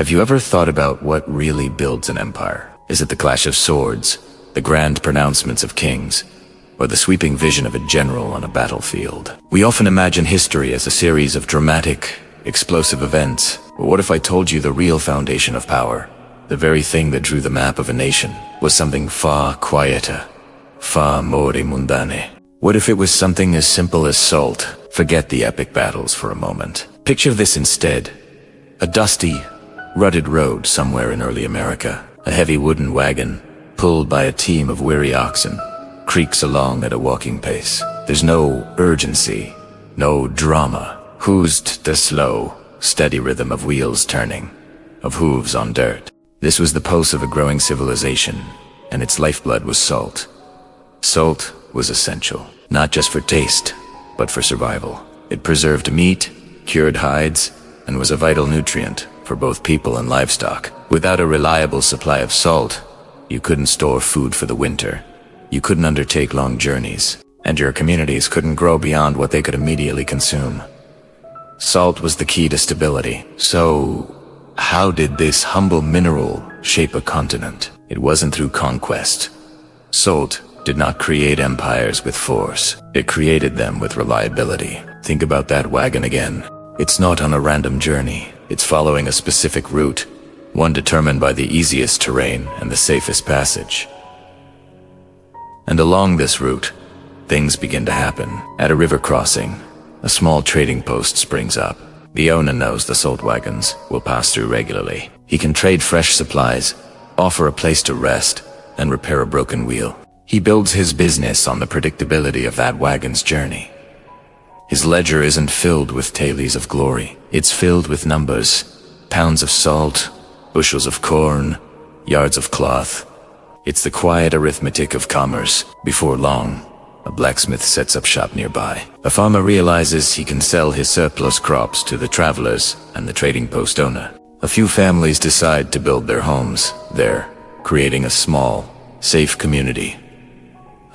Have you ever thought about what really builds an empire? Is it the clash of swords, the grand pronouncements of kings, or the sweeping vision of a general on a battlefield? We often imagine history as a series of dramatic, explosive events. But what if I told you the real foundation of power, the very thing that drew the map of a nation, was something far quieter, far more mundane? What if it was something as simple as salt? Forget the epic battles for a moment. Picture this instead. A dusty, rutted road somewhere in early America. A heavy wooden wagon, pulled by a team of weary oxen, creaks along at a walking pace. There's no urgency, no drama. Who's the slow, steady rhythm of wheels turning, of hooves on dirt? This was the pulse of a growing civilization, and its lifeblood was salt. Salt was essential, not just for taste, but for survival. It preserved meat, cured hides, and was a vital nutrient for both people and livestock. Without a reliable supply of salt, you couldn't store food for the winter. You couldn't undertake long journeys, and your communities couldn't grow beyond what they could immediately consume. Salt was the key to stability. So, how did this humble mineral shape a continent? It wasn't through conquest. Salt did not create empires with force. It created them with reliability. Think about that wagon again. It's not on a random journey. It's following a specific route, one determined by the easiest terrain and the safest passage. And along this route, things begin to happen. At a river crossing, a small trading post springs up. The owner knows the salt wagons will pass through regularly. He can trade fresh supplies, offer a place to rest, and repair a broken wheel. He builds his business on the predictability of that wagon's journey. His ledger isn't filled with tales of glory. It's filled with numbers, pounds of salt, bushels of corn, yards of cloth. It's the quiet arithmetic of commerce. Before long, a blacksmith sets up shop nearby. A farmer realizes he can sell his surplus crops to the travelers and the trading post owner. A few families decide to build their homes there, creating a small, safe community.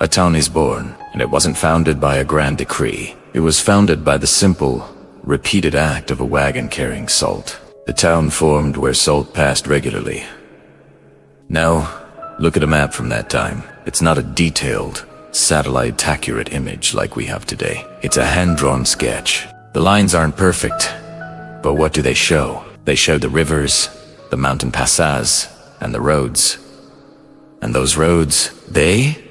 A town is born, and it wasn't founded by a grand decree. It was founded by the simple, repeated act of a wagon carrying salt. The town formed where salt passed regularly. Now, look at a map from that time. It's not a detailed, satellite-accurate image like we have today. It's a hand-drawn sketch. The lines aren't perfect, but what do they show? They show the rivers, the mountain passes, and the roads. And those roads, they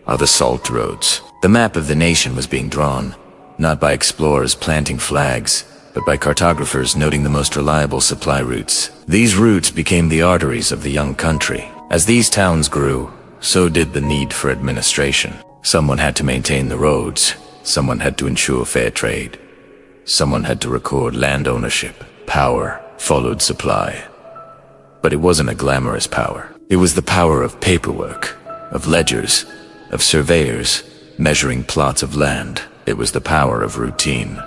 are the salt roads. The map of the nation was being drawn, not by explorers planting flags, but by cartographers noting the most reliable supply routes. These routes became the arteries of the young country. As these towns grew, so did the need for administration. Someone had to maintain the roads. Someone had to ensure fair trade. Someone had to record land ownership. Power followed supply. But it wasn't a glamorous power. It was the power of paperwork, of ledgers, of surveyors measuring plots of land. It was the power of routine.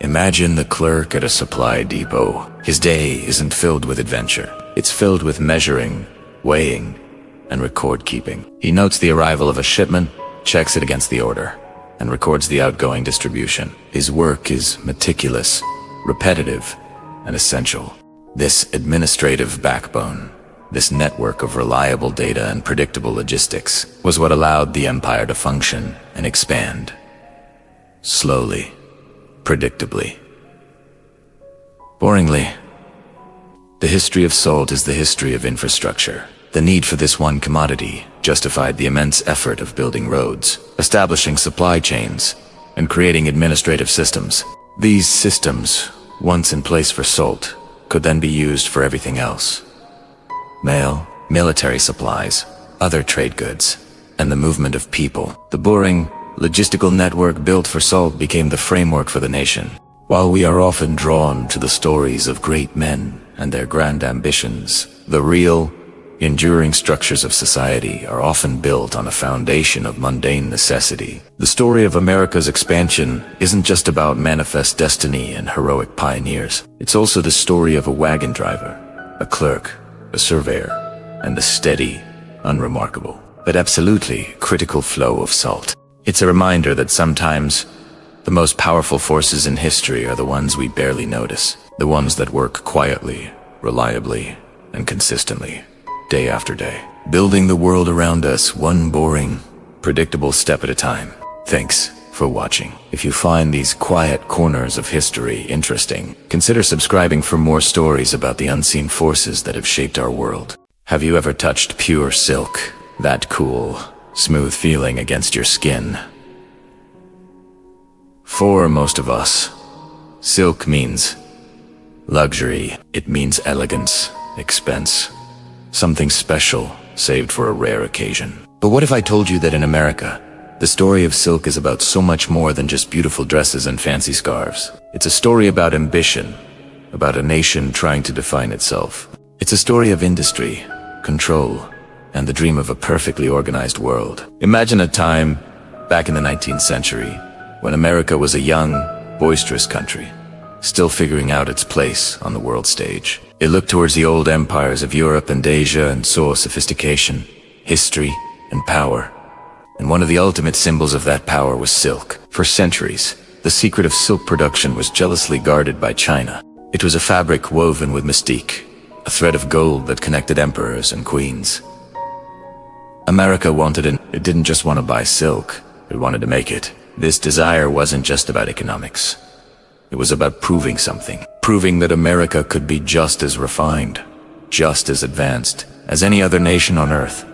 Imagine the clerk at a supply depot. His day isn't filled with adventure. It's filled with measuring, weighing, and record-keeping. He notes the arrival of a shipment, checks it against the order, and records the outgoing distribution. His work is meticulous, repetitive, and essential. This administrative backbone, this network of reliable data and predictable logistics, was what allowed the empire to function and expand. Slowly, predictably. Boringly, the history of salt is the history of infrastructure. The need for this one commodity justified the immense effort of building roads, establishing supply chains, and creating administrative systems. These systems, once in place for salt, could then be used for everything else. Mail, military supplies, other trade goods, and the movement of people. The boring, logistical network built for salt became the framework for the nation. While we are often drawn to the stories of great men and their grand ambitions, the real, enduring structures of society are often built on a foundation of mundane necessity. The story of America's expansion isn't just about manifest destiny and heroic pioneers. It's also the story of a wagon driver, a clerk, a surveyor, and the steady, unremarkable, but absolutely critical flow of salt. It's a reminder that sometimes the most powerful forces in history are the ones we barely notice, the ones that work quietly, reliably, and consistently, day after day, building the world around us one boring, predictable step at a time. Thanks for watching. If you find these quiet corners of history interesting, consider subscribing for more stories about the unseen forces that have shaped our world. Have you ever touched pure silk? That cool, smooth feeling against your skin? For most of us, silk means luxury. It means elegance, expense, something special saved for a rare occasion. But what if I told you that in America, the story of silk is about so much more than just beautiful dresses and fancy scarves? It's a story about ambition, about a nation trying to define itself. It's a story of industry, control, and the dream of a perfectly organized world. Imagine a time back in the 19th century when America was a young, boisterous country, still figuring out its place on the world stage. It looked towards the old empires of Europe and Asia and saw sophistication, history, and power. And one of the ultimate symbols of that power was silk. For centuries, the secret of silk production was jealously guarded by China. It was a fabric woven with mystique, a thread of gold that connected emperors and queens. America wanted it. It didn't just want to buy silk, it wanted to make it. This desire wasn't just about economics. It was about proving something. Proving that America could be just as refined, just as advanced as any other nation on Earth.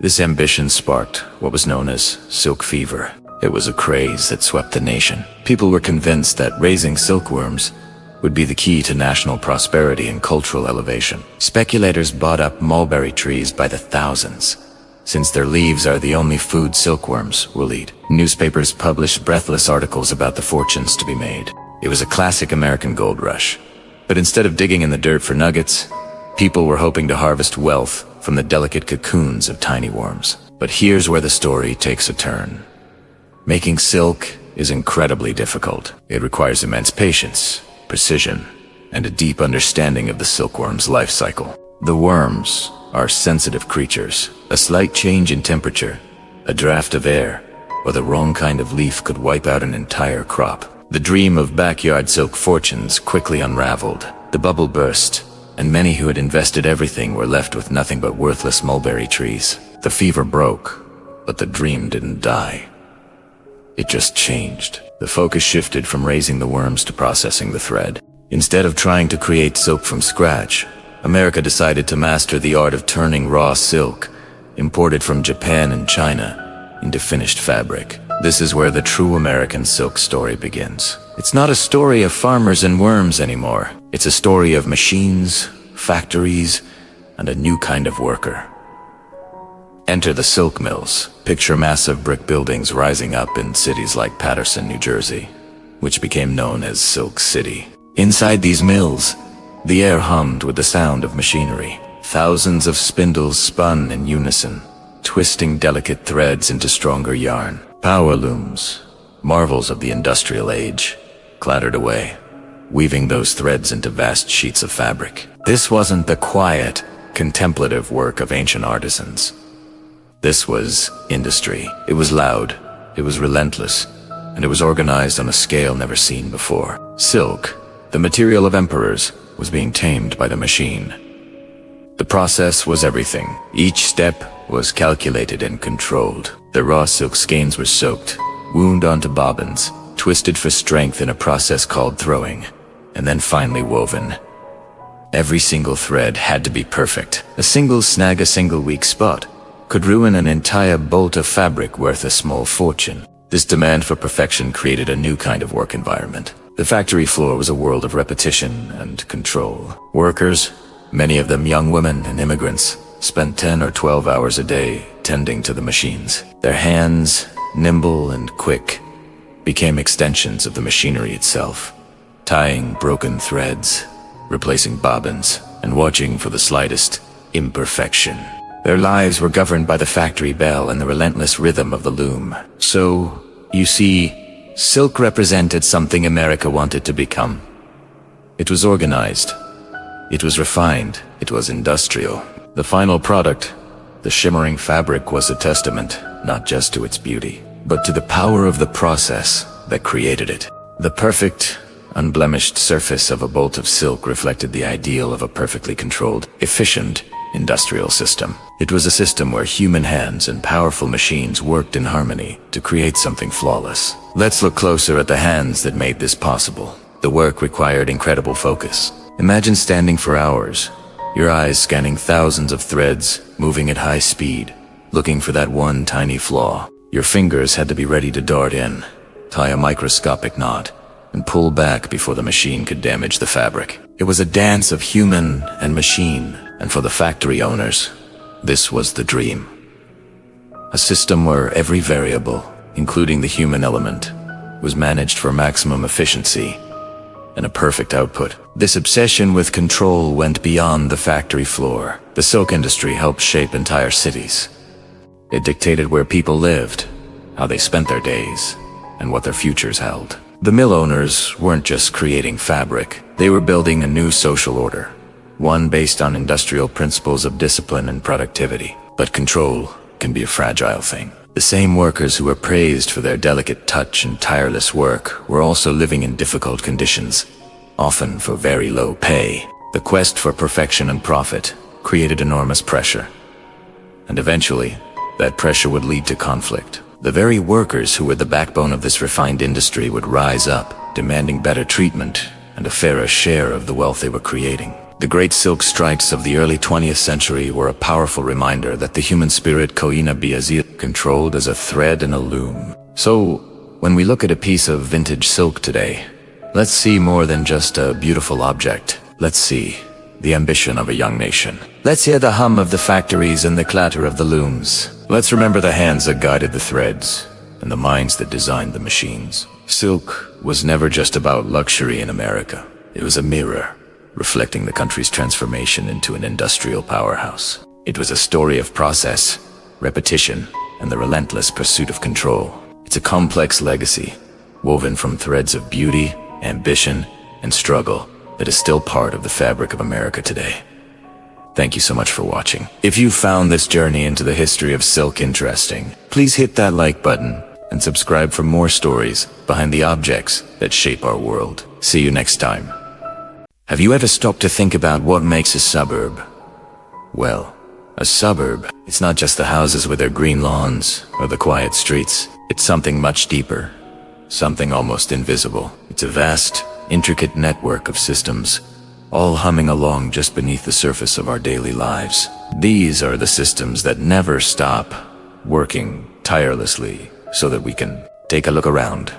This ambition sparked what was known as silk fever. It was a craze that swept the nation. People were convinced that raising silkworms would be the key to national prosperity and cultural elevation. Speculators bought up mulberry trees by the thousands, since their leaves are the only food silkworms will eat. Newspapers published breathless articles about the fortunes to be made. It was a classic American gold rush. But instead of digging in the dirt for nuggets, people were hoping to harvest wealth from the delicate cocoons of tiny worms. But here's where the story takes a turn. Making silk is incredibly difficult. It requires immense patience, precision, and a deep understanding of the silkworm's life cycle. The worms are sensitive creatures. A slight change in temperature, a draft of air, or the wrong kind of leaf could wipe out an entire crop. The dream of backyard silk fortunes quickly unraveled. The bubble burst, and many who had invested everything were left with nothing but worthless mulberry trees. The fever broke, but the dream didn't die. It just changed. The focus shifted from raising the worms to processing the thread. Instead of trying to create silk from scratch, America decided to master the art of turning raw silk, imported from Japan and China, into finished fabric. This is where the true American silk story begins. It's not a story of farmers and worms anymore. It's a story of machines, factories, and a new kind of worker. Enter the silk mills. Picture massive brick buildings rising up in cities like Paterson, New Jersey, which became known as Silk City. Inside these mills, the air hummed with the sound of machinery. Thousands of spindles spun in unison, twisting delicate threads into stronger yarn. Power looms, marvels of the industrial age, clattered away, weaving those threads into vast sheets of fabric. This wasn't the quiet, contemplative work of ancient artisans. This was industry. It was loud, it was relentless, and it was organized on a scale never seen before. Silk, the material of emperors, was being tamed by the machine. The process was everything. Each step was calculated and controlled. The raw silk skeins were soaked, wound onto bobbins, twisted for strength in a process called throwing, and then finally woven. Every single thread had to be perfect. A single snag, a single weak spot, could ruin an entire bolt of fabric worth a small fortune. This demand for perfection created a new kind of work environment. The factory floor was a world of repetition and control. Workers, many of them young women and immigrants, spent 10 or 12 hours a day tending to the machines. Their hands, nimble and quick, became extensions of the machinery itself, tying broken threads, replacing bobbins, and watching for the slightest imperfection. Their lives were governed by the factory bell and the relentless rhythm of the loom. So, you see, silk represented something America wanted to become. It was organized. It was refined. It was industrial. The final product, the shimmering fabric, was a testament, not just to its beauty, but to the power of the process that created it. The perfect, unblemished surface of a bolt of silk reflected the ideal of a perfectly controlled, efficient industrial system. It was a system where human hands and powerful machines worked in harmony to create something flawless. Let's look closer at the hands that made this possible. The work required incredible focus. Imagine standing for hours, your eyes scanning thousands of threads, moving at high speed, looking for that one tiny flaw. Your fingers had to be ready to dart in, tie a microscopic knot, and pull back before the machine could damage the fabric. It was a dance of human and machine, and for the factory owners, this was the dream. A system where every variable, including the human element, was managed for maximum efficiency and a perfect output. This obsession with control went beyond the factory floor. The silk industry helped shape entire cities. It dictated where people lived, how they spent their days, and what their futures held. The mill owners weren't just creating fabric, they were building a new social order, one based on industrial principles of discipline and productivity. But control can be a fragile thing. The same workers who were praised for their delicate touch and tireless work were also living in difficult conditions, often for very low pay. The quest for perfection and profit created enormous pressure, and eventually, that pressure would lead to conflict. The very workers who were the backbone of this refined industry would rise up, demanding better treatment and a fairer share of the wealth they were creating. The great silk strikes of the early 20th century were a powerful reminder that the human spirit Koina Biazir controlled as a thread in a loom. So, when we look at a piece of vintage silk today, let's see more than just a beautiful object. Let's see the ambition of a young nation. Let's hear the hum of the factories and the clatter of the looms. Let's remember the hands that guided the threads and the minds that designed the machines. Silk was never just about luxury in America. It was a mirror, reflecting the country's transformation into an industrial powerhouse. It was a story of process, repetition, and the relentless pursuit of control. It's a complex legacy, woven from threads of beauty, ambition, and struggle that is still part of the fabric of America today. Thank you so much for watching. If you found this journey into the history of silk interesting, please hit that like button and subscribe for more stories behind the objects that shape our world. See you next time. Have you ever stopped to think about what makes a suburb? Well, a suburb, it's not just the houses with their green lawns or the quiet streets. It's something much deeper, something almost invisible. It's a vast, intricate network of systems, all humming along just beneath the surface of our daily lives. These are the systems that never stop working tirelessly so that we can take a look around.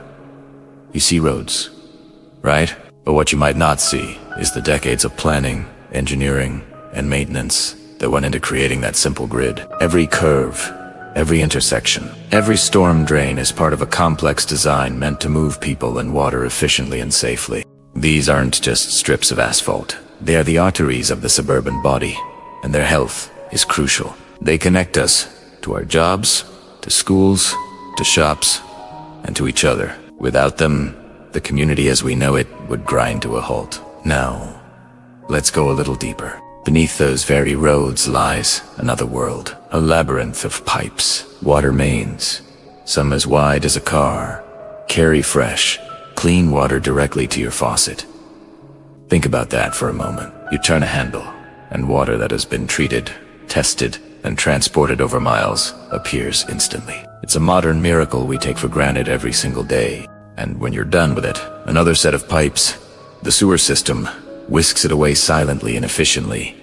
You see roads, right? But what you might not see is the decades of planning, engineering, and maintenance that went into creating that simple grid. Every curve, every intersection, every storm drain is part of a complex design meant to move people and water efficiently and safely. These aren't just strips of asphalt. They are the arteries of the suburban body, and their health is crucial. They connect us to our jobs, to schools, to shops, and to each other. Without them, the community as we know it would grind to a halt. Now, let's go a little deeper. Beneath those very roads lies another world, a labyrinth of pipes, water mains, some as wide as a car, carry fresh, clean water directly to your faucet. Think about that for a moment. You turn a handle, and water that has been treated, tested, and transported over miles appears instantly. It's a modern miracle we take for granted every single day. And when you're done with it, another set of pipes, the sewer system, whisks it away silently and efficiently,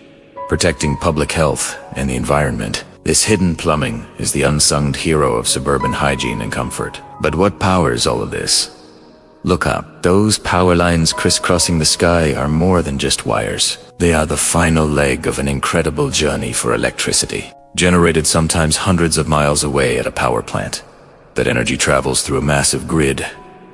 protecting public health and the environment. This hidden plumbing is the unsung hero of suburban hygiene and comfort. But what powers all of this? Look up. Those power lines crisscrossing the sky are more than just wires. They are the final leg of an incredible journey for electricity, generated sometimes hundreds of miles away at a power plant. That energy travels through a massive grid,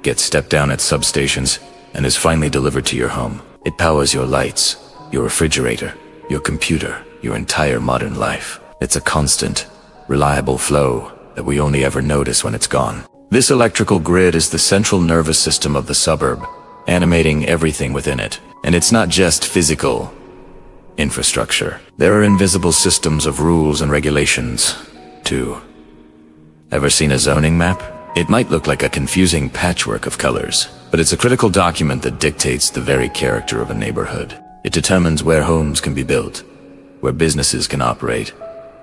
gets stepped down at substations, and is finally delivered to your home. It powers your lights, your refrigerator, your computer, your entire modern life. It's a constant, reliable flow that we only ever notice when it's gone. This electrical grid is the central nervous system of the suburb, animating everything within it. And it's not just physical infrastructure. There are invisible systems of rules and regulations, too. Ever seen a zoning map? It might look like a confusing patchwork of colors, but it's a critical document that dictates the very character of a neighborhood. It determines where homes can be built, where businesses can operate,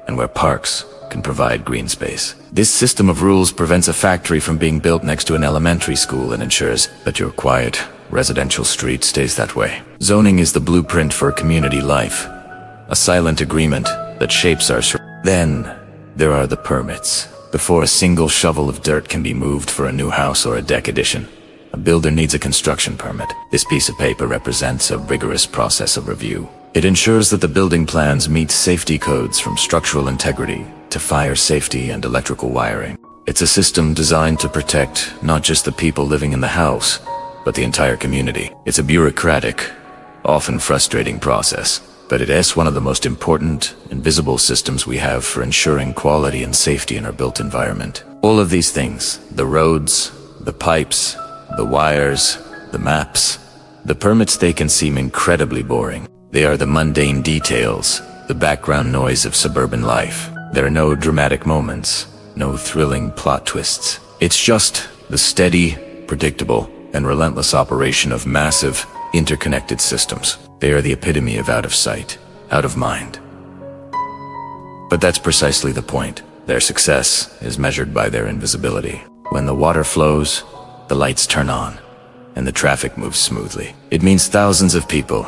and where parks can provide green space. This system of rules prevents a factory from being built next to an elementary school and ensures that your quiet, residential street stays that way. Zoning is the blueprint for community life, a silent agreement that shapes our surroundings. Then, there are the permits. Before a single shovel of dirt can be moved for a new house or a deck addition, a builder needs a construction permit. This piece of paper represents a rigorous process of review. It ensures that the building plans meet safety codes from structural integrity to fire safety and electrical wiring. It's a system designed to protect not just the people living in the house, but the entire community. It's a bureaucratic, often frustrating process, but it is one of the most important, invisible systems we have for ensuring quality and safety in our built environment. All of these things, the roads, the pipes, the wires, the maps, the permits, they can seem incredibly boring. They are the mundane details, the background noise of suburban life. There are no dramatic moments, no thrilling plot twists. It's just the steady, predictable, and relentless operation of massive, interconnected systems. They are the epitome of out of sight, out of mind. But that's precisely the point. Their success is measured by their invisibility. When the water flows, the lights turn on, and the traffic moves smoothly. It means thousands of people,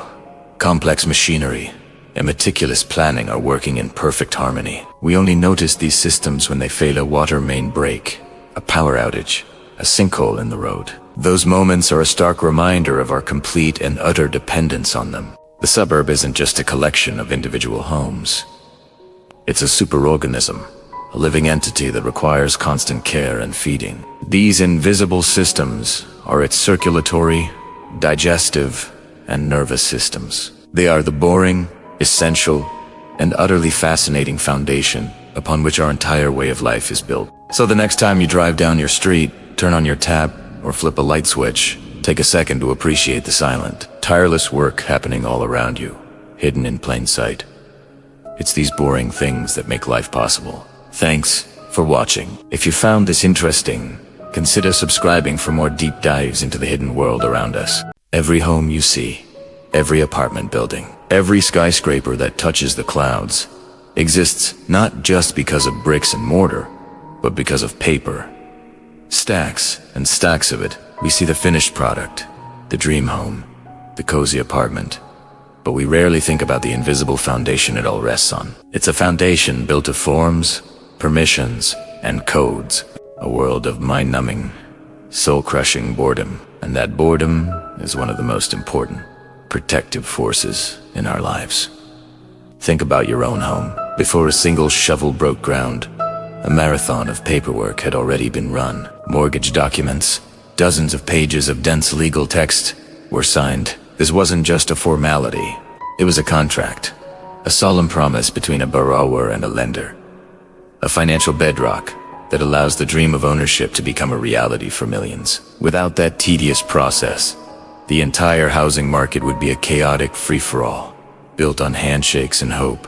complex machinery, and meticulous planning are working in perfect harmony. We only notice these systems when they fail: a water main break, a power outage, a sinkhole in the road. Those moments are a stark reminder of our complete and utter dependence on them. The suburb isn't just a collection of individual homes. It's a superorganism, a living entity that requires constant care and feeding. These invisible systems are its circulatory, digestive, and nervous systems. They are the boring, essential, and utterly fascinating foundation upon which our entire way of life is built. So the next time you drive down your street, turn on your tap, or flip a light switch, take a second to appreciate the silent, tireless work happening all around you, hidden in plain sight. It's these boring things that make life possible. Thanks for watching. If you found this interesting, consider subscribing for more deep dives into the hidden world around us. Every home you see, every apartment building, every skyscraper that touches the clouds, exists not just because of bricks and mortar, but because of paper. Stacks and stacks of it. We see the finished product, the dream home, the cozy apartment, but we rarely think about the invisible foundation it all rests on. It's a foundation built of forms, permissions, and codes, a world of mind-numbing, soul-crushing boredom. And that boredom is one of the most important protective forces in our lives. Think about your own home. Before a single shovel broke ground, a marathon of paperwork had already been run. Mortgage documents, dozens of pages of dense legal text were signed. This wasn't just a formality. It was a contract, a solemn promise between a borrower and a lender, a financial bedrock that allows the dream of ownership to become a reality for millions. Without that tedious process, the entire housing market would be a chaotic free-for-all, built on handshakes and hope,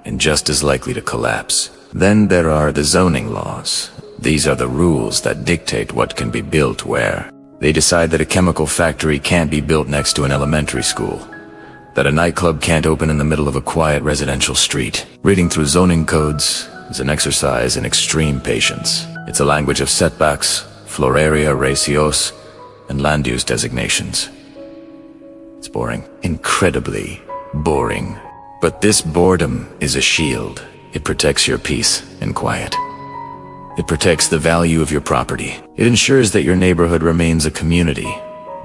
and just as likely to collapse. Then there are the zoning laws. These are the rules that dictate what can be built where. They decide that a chemical factory can't be built next to an elementary school, that a nightclub can't open in the middle of a quiet residential street. Reading through zoning codes is an exercise in extreme patience. It's a language of setbacks, floor area ratios, and land use designations. It's boring. Incredibly boring. But this boredom is a shield. It protects your peace and quiet. It protects the value of your property. It ensures that your neighborhood remains a community,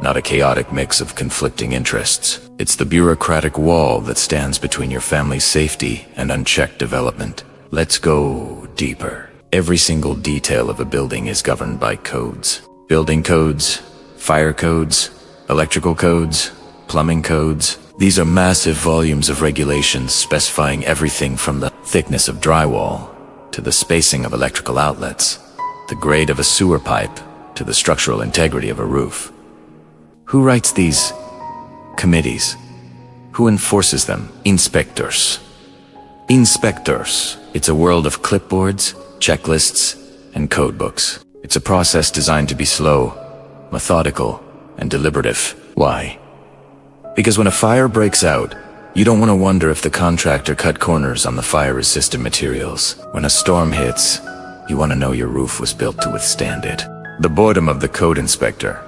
not a chaotic mix of conflicting interests. It's the bureaucratic wall that stands between your family's safety and unchecked development. Let's go deeper. Every single detail of a building is governed by codes. Building codes, fire codes, electrical codes, plumbing codes. These are massive volumes of regulations specifying everything from the thickness of drywall to the spacing of electrical outlets, the grade of a sewer pipe to the structural integrity of a roof. Who writes these committees? Who enforces them? Inspectors. Inspectors. It's a world of clipboards, checklists, and code books. It's a process designed to be slow, methodical, and deliberative. Why? Because when a fire breaks out, you don't want to wonder if the contractor cut corners on the fire-resistant materials. When a storm hits, you want to know your roof was built to withstand it. The boredom of the code inspector,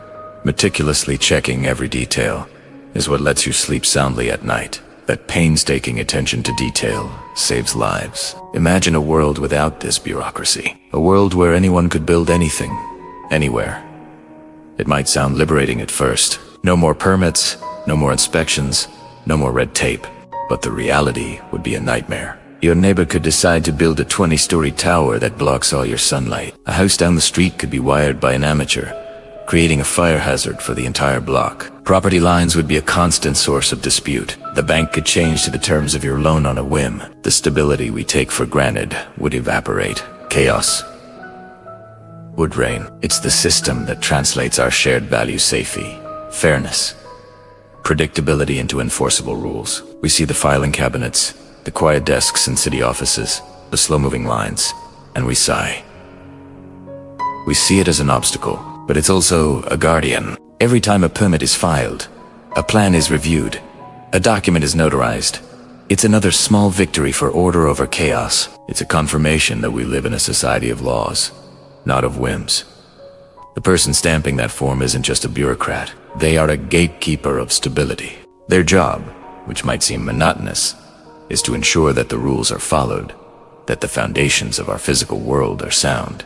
meticulously checking every detail, is what lets you sleep soundly at night. That painstaking attention to detail saves lives. Imagine a world without this bureaucracy. A world where anyone could build anything, anywhere. It might sound liberating at first. No more permits, no more inspections, no more red tape. But the reality would be a nightmare. Your neighbor could decide to build a 20-story tower that blocks all your sunlight. A house down the street could be wired by an amateur, creating a fire hazard for the entire block. Property lines would be a constant source of dispute. The bank could change to the terms of your loan on a whim. The stability we take for granted would evaporate. Chaos would reign. It's the system that translates our shared values: safety, fairness, predictability into enforceable rules. We see the filing cabinets, the quiet desks in city offices, the slow-moving lines, and we sigh. We see it as an obstacle, but it's also a guardian. Every time a permit is filed, a plan is reviewed, a document is notarized, it's another small victory for order over chaos. It's a confirmation that we live in a society of laws, not of whims. The person stamping that form isn't just a bureaucrat. They are a gatekeeper of stability. Their job, which might seem monotonous, is to ensure that the rules are followed, that the foundations of our physical world are sound.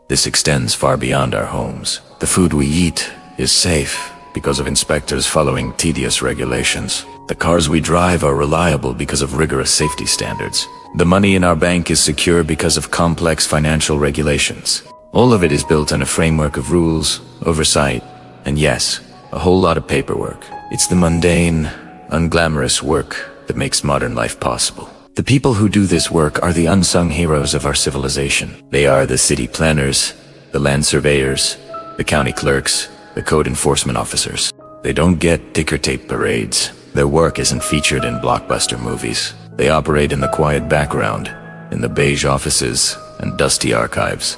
This extends far beyond our homes. The food we eat is safe because of inspectors following tedious regulations. The cars we drive are reliable because of rigorous safety standards. The money in our bank is secure because of complex financial regulations. All of it is built on a framework of rules, oversight, and yes, a whole lot of paperwork. It's the mundane, unglamorous work that makes modern life possible. The people who do this work are the unsung heroes of our civilization. They are the city planners, the land surveyors, the county clerks, the code enforcement officers. They don't get ticker tape parades. Their work isn't featured in blockbuster movies. They operate in the quiet background, in the beige offices and dusty archives.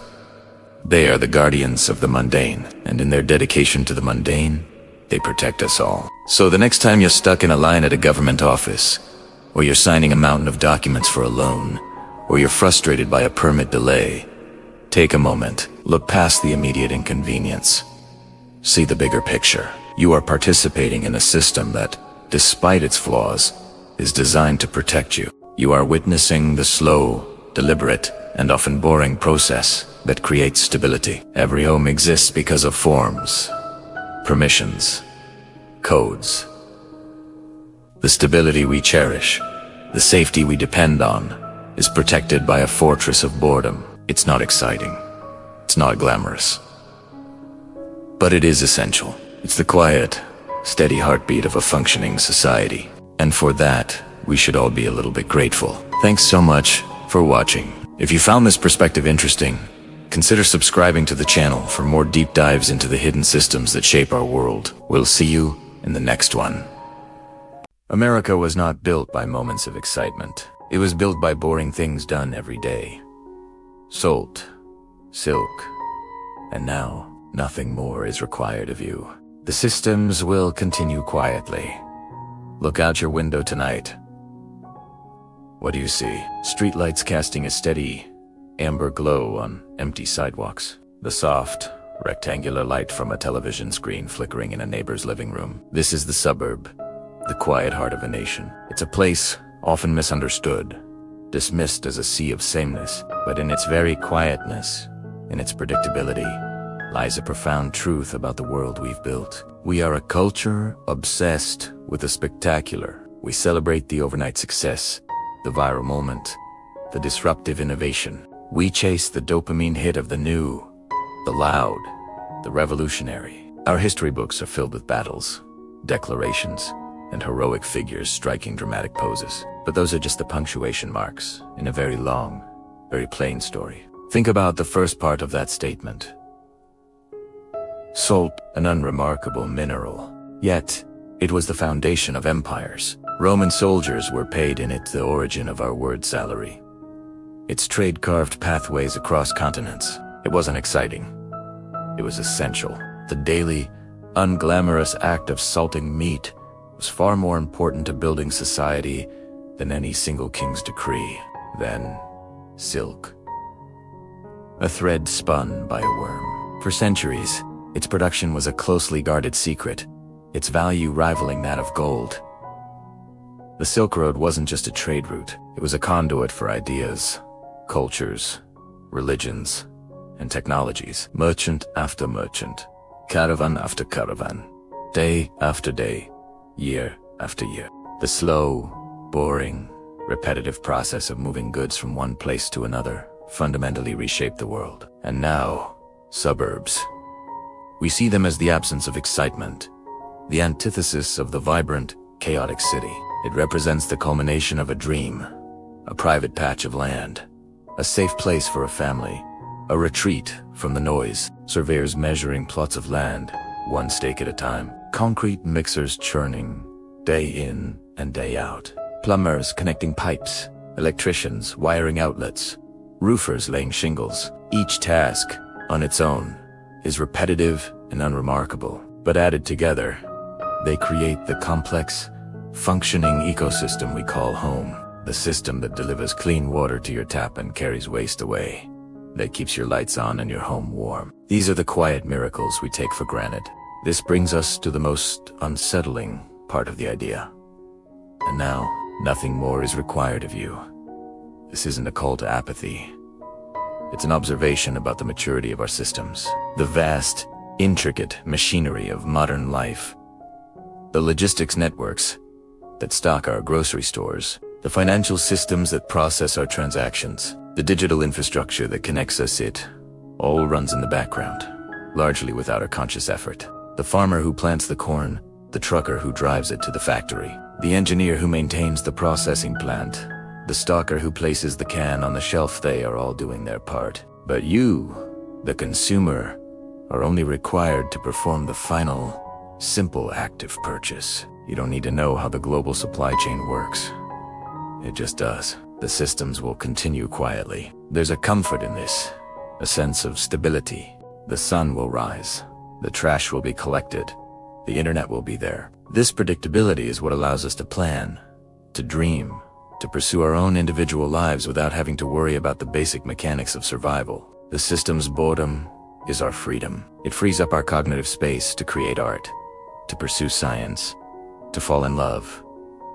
They are the guardians of the mundane, and in their dedication to the mundane, they protect us all. So the next time you're stuck in a line at a government office, or you're signing a mountain of documents for a loan, or you're frustrated by a permit delay, take a moment, look past the immediate inconvenience. See the bigger picture. You are participating in a system that, despite its flaws, is designed to protect you. You are witnessing the slow, deliberate, and often boring process that creates stability. Every home exists because of forms, permissions, codes. The stability we cherish, the safety we depend on, is protected by a fortress of boredom. It's not exciting. It's not glamorous. But it is essential. It's the quiet, steady heartbeat of a functioning society. And for that, we should all be a little bit grateful. Thanks so much for watching. If you found this perspective interesting, consider subscribing to the channel for more deep dives into the hidden systems that shape our world. We'll see you in the next one. America was not built by moments of excitement. It was built by boring things done every day. Salt, silk, and now nothing more is required of you. The systems will continue quietly. Look out your window tonight. What do you see? Streetlights casting a steady, amber glow on empty sidewalks. The soft, rectangular light from a television screen flickering in a neighbor's living room. This is the suburb, the quiet heart of a nation. It's a place often misunderstood, dismissed as a sea of sameness, but in its very quietness, in its predictability, lies a profound truth about the world we've built. We are a culture obsessed with the spectacular. We celebrate the overnight success, the viral moment, the disruptive innovation. We chase the dopamine hit of the new, the loud, the revolutionary. Our history books are filled with battles, declarations, and heroic figures striking dramatic poses. But those are just the punctuation marks in a very long, very plain story. Think about the first part of that statement. Salt, an unremarkable mineral. Yet, it was the foundation of empires. Roman soldiers were paid in it, the origin of our word salary. Its trade carved pathways across continents. It wasn't exciting. It was essential. The daily, unglamorous act of salting meat was far more important to building society than any single king's decree. Then, silk. A thread spun by a worm. For centuries, its production was a closely guarded secret, its value rivaling that of gold. The Silk Road wasn't just a trade route, it was a conduit for ideas, cultures, religions, and technologies. Merchant after merchant, caravan after caravan, day after day, year after year. The slow, boring, repetitive process of moving goods from one place to another fundamentally reshaped the world. And now, suburbs. We see them as the absence of excitement, the antithesis of the vibrant, chaotic city. It represents the culmination of a dream, a private patch of land, a safe place for a family, a retreat from the noise, surveyors measuring plots of land, one stake at a time, concrete mixers churning, day in and day out, plumbers connecting pipes, electricians wiring outlets, roofers laying shingles. Each task, on its own, is repetitive and unremarkable, but added together, they create the complex, functioning ecosystem we call home. The system that delivers clean water to your tap and carries waste away, that keeps your lights on and your home warm. These are the quiet miracles we take for granted. This brings us to the most unsettling part of the idea. And now, nothing more is required of you. This isn't a call to apathy. It's an observation about the maturity of our systems, the vast, intricate machinery of modern life, the logistics networks that stock our grocery stores, the financial systems that process our transactions, the digital infrastructure that connects us. It all runs in the background, largely without our conscious effort. The farmer who plants the corn, the trucker who drives it to the factory, the engineer who maintains the processing plant, the stocker who places the can on the shelf, they are all doing their part. But you, the consumer, are only required to perform the final, simple act of purchase. You don't need to know how the global supply chain works. It just does. The systems will continue quietly. There's a comfort in this, a sense of stability. The sun will rise, the trash will be collected, the internet will be there. This predictability is what allows us to plan, to dream, to pursue our own individual lives without having to worry about the basic mechanics of survival. The system's boredom is our freedom. It frees up our cognitive space to create art, to pursue science, to fall in love,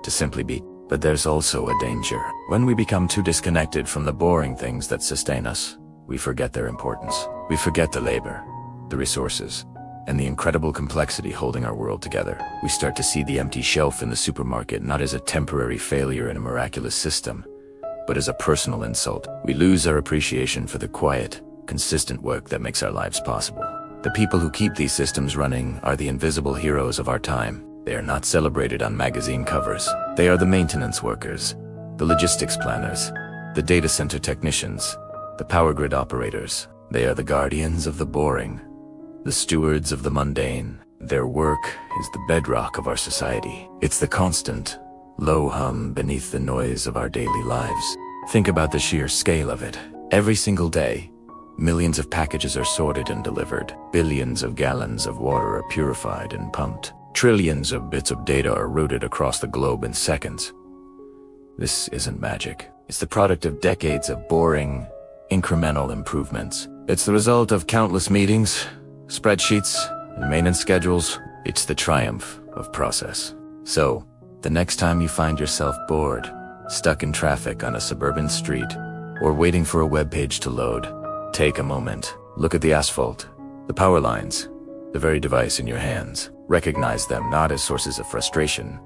to simply be. But there's also a danger. When we become too disconnected from the boring things that sustain us, we forget their importance. We forget the labor, the resources, and the incredible complexity holding our world together. We start to see the empty shelf in the supermarket not as a temporary failure in a miraculous system, but as a personal insult. We lose our appreciation for the quiet, consistent work that makes our lives possible. The people who keep these systems running are the invisible heroes of our time. They are not celebrated on magazine covers. They are the maintenance workers, the logistics planners, the data center technicians, the power grid operators. They are the guardians of the boring, the stewards of the mundane. Their work is the bedrock of our society. It's the constant, low hum beneath the noise of our daily lives. Think about the sheer scale of it. Every single day, millions of packages are sorted and delivered. Billions of gallons of water are purified and pumped. Trillions of bits of data are routed across the globe in seconds. This isn't magic. It's the product of decades of boring, incremental improvements. It's the result of countless meetings, spreadsheets, and maintenance schedules. It's the triumph of process. So, the next time you find yourself bored, stuck in traffic on a suburban street, or waiting for a web page to load, take a moment. Look at the asphalt, the power lines, the very device in your hands. Recognize them not as sources of frustration,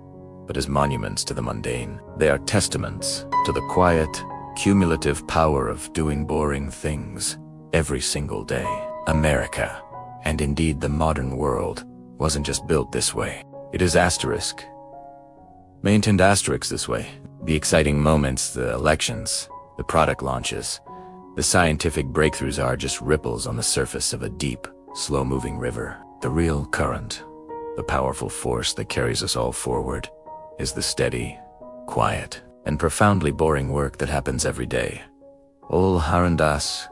but as monuments to the mundane. They are testaments to the quiet, cumulative power of doing boring things every single day. America, and indeed the modern world, wasn't just built this way. It is maintained this way. The exciting moments, the elections, the product launches, the scientific breakthroughs are just ripples on the surface of a deep, slow-moving river. The real current, the powerful force that carries us all forward, is the steady, quiet, and profoundly boring work that happens every day. All harandas,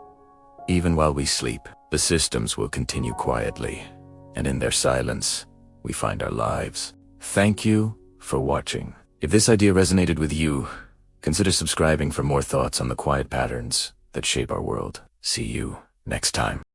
even while we sleep. The systems will continue quietly, and in their silence, we find our lives. Thank you for watching. If this idea resonated with you, consider subscribing for more thoughts on the quiet patterns that shape our world. See you next time.